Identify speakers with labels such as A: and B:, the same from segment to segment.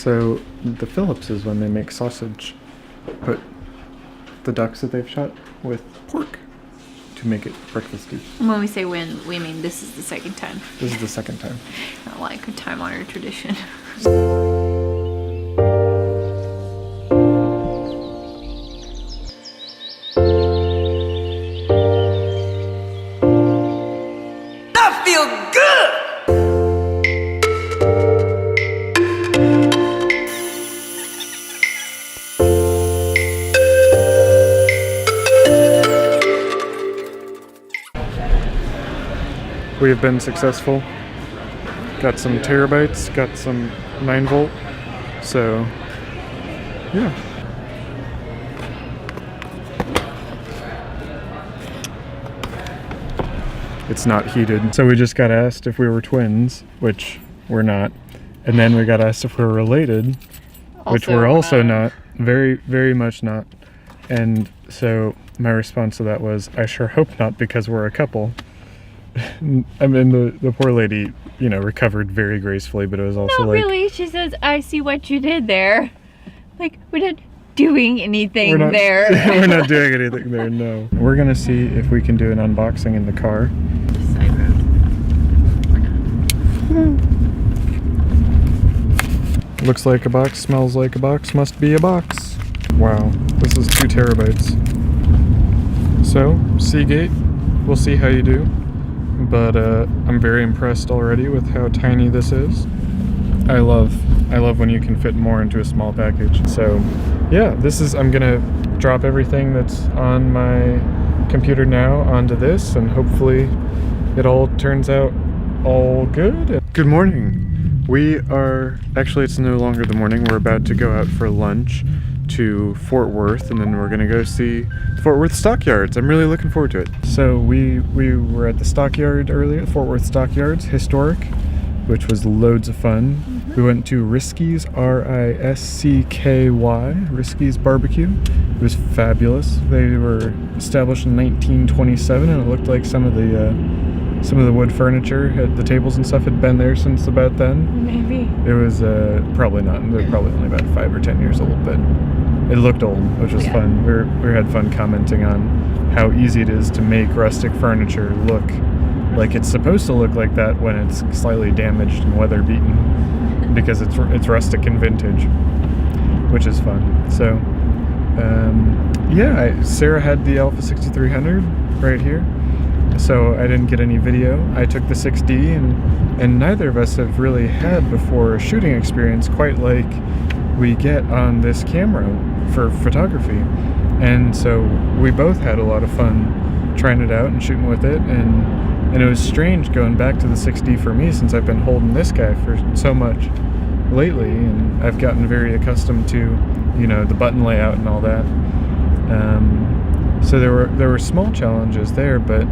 A: So the Phillipses, when they make sausage, put the ducks that they've shot with pork to make it breakfasty.
B: When we say when, we mean this is the second time.
A: This is the second time.
B: Not like a time-honored tradition.
C: I feel good!
A: We have been successful. Got some terabytes, got some 9-volt. So, yeah. It's not heated. So we just got asked if we were twins, which we're not. And then we got asked if we're related, which we're also not. Very, very much not. And so my response to that was, I sure hope not, because we're a couple. I mean, the poor lady, you know, recovered very gracefully, but it was also
B: No, really. She says, I see what you did there. Like, we're not doing anything there.
A: We're not doing anything there, no. We're gonna see if we can do an unboxing in the car.
B: Side road. Or not.
A: Looks like a box, smells like a box, must be a box. Wow, this is 2 terabytes. So, Seagate, we'll see how you do. But I'm very impressed already with how tiny this is. I love when you can fit more into a small package. So yeah, I'm gonna drop everything that's on my computer now onto this, and hopefully it all turns out all good. Good morning. Actually it's no longer the morning. We're about to go out for lunch to Fort Worth, and then we're gonna go see Fort Worth Stockyards. I'm really looking forward to it. So we were at the Stockyard earlier, Fort Worth Stockyards, historic, which was loads of fun. Mm-hmm. We went to Risky's, R-I-S-C-K-Y, Risky's Barbecue. It was fabulous. They were established in 1927, and it looked like some of the wood furniture, the tables and stuff, had been there since about then.
B: Maybe.
A: It was probably not. They're probably only about 5 or 10 years old, but it looked old, which was fun. We had fun commenting on how easy it is to make rustic furniture look like it's supposed to look like that when it's slightly damaged and weather beaten, because it's rustic and vintage, which is fun. So yeah, Sarah had the Alpha 6300 right here. So I didn't get any video. I took the 6D, and neither of us have really had before a shooting experience quite like we get on this camera for photography. And so we both had a lot of fun trying it out and shooting with it, and it was strange going back to the 6D for me, since I've been holding this guy for so much lately, and I've gotten very accustomed to, you know, the button layout and all that. So there were small challenges there, but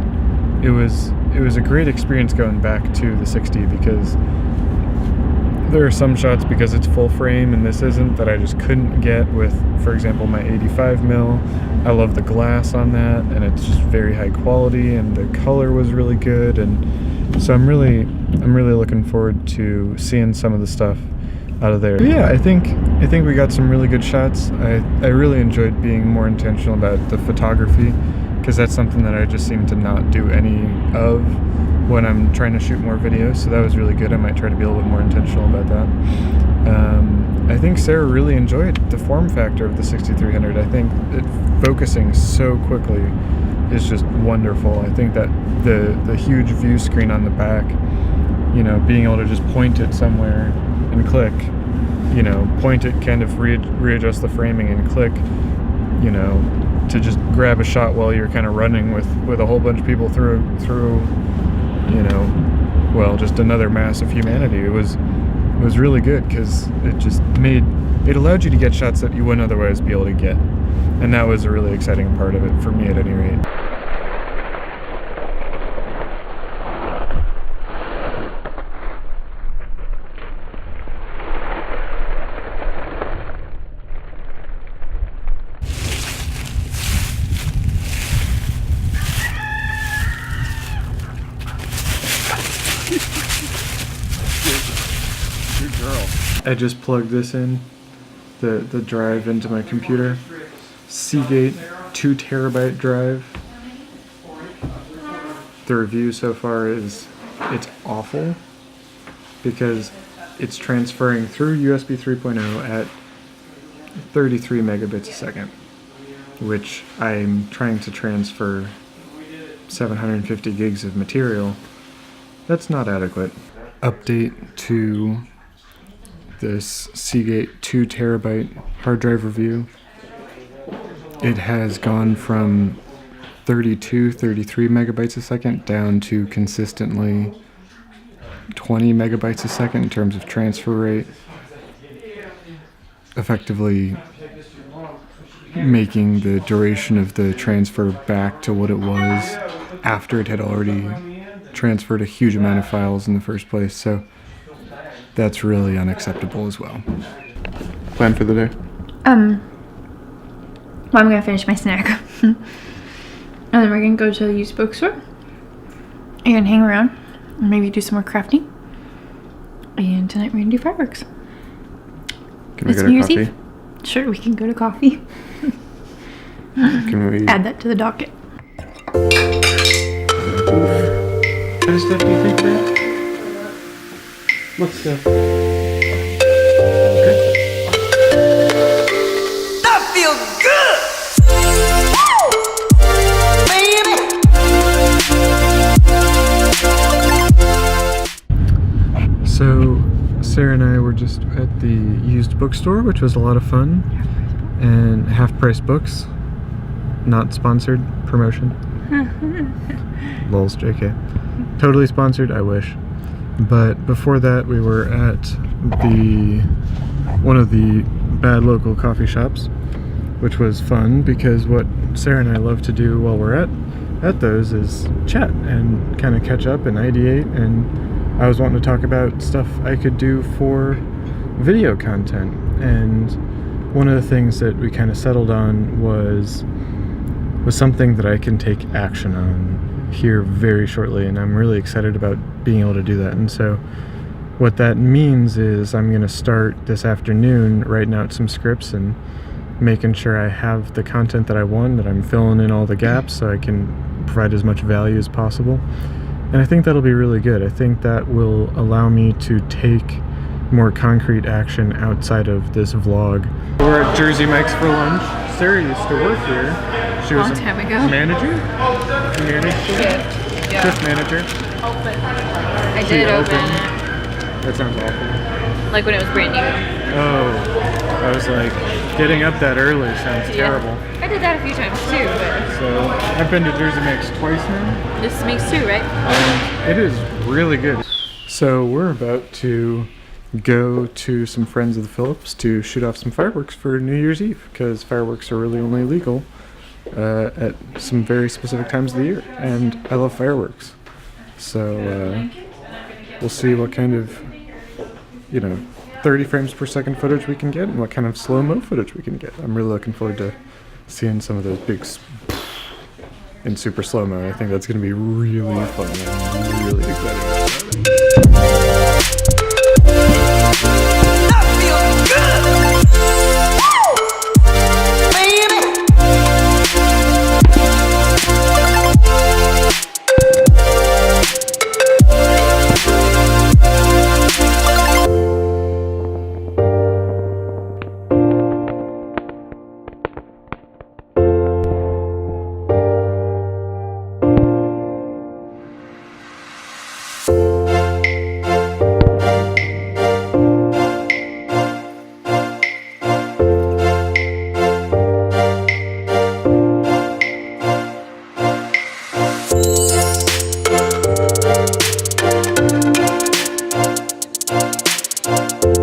A: it was a great experience going back to the 6D, because there are some shots, because it's full frame and this isn't, that I just couldn't get with, for example, my 85mm. I love the glass on that, and it's just very high quality, and the color was really good, and so I'm really looking forward to seeing some of the stuff out of there. But yeah, I think we got some really good shots. I really enjoyed being more intentional about the photography, because that's something that I just seem to not do any of when I'm trying to shoot more videos, so that was really good. I might try to be a little bit more intentional about that. I think Sarah really enjoyed the form factor of the 6300. I think focusing so quickly is just wonderful. I think that the huge view screen on the back, you know, being able to just point it somewhere and click, you know, point it, kind of readjust the framing and click, you know, to just grab a shot while you're kind of running with a whole bunch of people through, you know, well, just another mass of humanity. It was really good, because it allowed you to get shots that you wouldn't otherwise be able to get, and that was a really exciting part of it for me, at any rate. Good girl. I just plugged this in, the drive into my computer. Seagate 2 terabyte drive. The review so far is it's awful because it's transferring through USB 3.0 at 33 megabits a second, which I'm trying to transfer 750 gigs of material. That's not adequate. Update to this Seagate 2 terabyte hard drive review. It has gone from 33 megabytes a second down to consistently 20 megabytes a second in terms of transfer rate, effectively making the duration of the transfer back to what it was after it had already transferred a huge amount of files in the first place. So that's really unacceptable as well. Plan for the day?
B: Well, I'm gonna finish my snack. And then we're gonna go to the used bookstore and hang around and maybe do some more crafting. And tonight we're gonna do fireworks.
A: Can we go to coffee?
B: Sure, we can go to coffee.
A: Can we
B: add that to the docket?
A: What kind of stuff do you think, Brad? What stuff? Okay.
C: That feels good! Baby!
A: So, Sarah and I were just at the used bookstore, which was a lot of fun. And Half Price Books, not sponsored promotion. Lols, JK. Totally sponsored, I wish. But before that, we were at one of the bad local coffee shops, which was fun because what Sarah and I love to do while we're at those is chat and kind of catch up and ideate. And I was wanting to talk about stuff I could do for video content. And one of the things that we kind of settled on was something that I can take action on here very shortly, and I'm really excited about being able to do that. And so what that means is I'm going to start this afternoon writing out some scripts and making sure I have the content that I want, that I'm filling in all the gaps so I can provide as much value as possible. And I think that'll be really good. I think that will allow me to take more concrete action outside of this vlog. We're at Jersey Mike's for lunch. Sarah used to work here. She was
B: Long time ago.
A: Manager? Shift manager.
B: I
A: She
B: did open
A: opened.
B: it.
A: That sounds awful.
B: Like when it was brand new.
A: Oh, I was like, getting up that early sounds terrible.
B: I did that a few times too, but
A: So I've been to Jersey Mike's twice now.
B: this makes two, right?
A: And it is really good. So we're about to go to some friends of the Phillips to shoot off some fireworks for New Year's Eve, because fireworks are really only legal at some very specific times of the year, and I love fireworks. So we'll see what kind of 30 frames per second footage we can get and what kind of slow-mo footage we can get. I'm really looking forward to seeing some of those big in super slow-mo. I think that's going to be really fun. I'm really excited about that.
C: That feels good! Baby!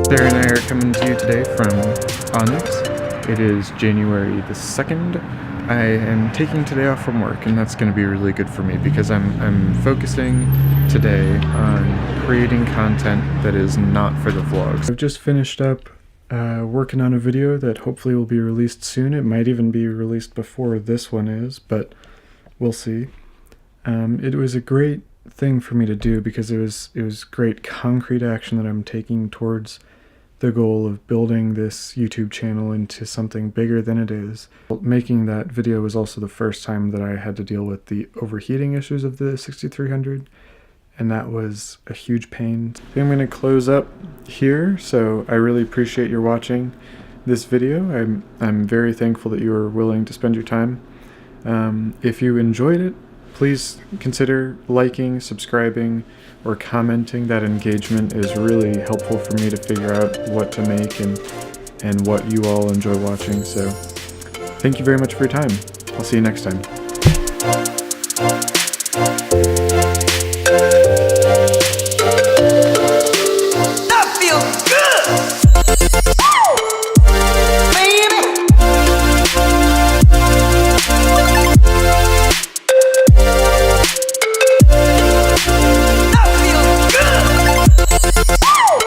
A: Sarah and I are coming to you today from Onyx. It is January the 2nd. I am taking today off from work, and that's going to be really good for me because I'm focusing today on creating content that is not for the vlogs. I've just finished up working on a video that hopefully will be released soon. It might even be released before this one is, but we'll see. It was a great thing for me to do because it was great concrete action that I'm taking towards the goal of building this YouTube channel into something bigger than it is. Making that video was also the first time that I had to deal with the overheating issues of the 6300, and that was a huge pain. So I'm going to close up here, so I really appreciate your watching this video. I'm very thankful that you were willing to spend your time. If you enjoyed it, please consider liking, subscribing, or commenting. That engagement is really helpful for me to figure out what to make and what you all enjoy watching. So thank you very much for your time. I'll see you next time.
C: That feels good. Woo!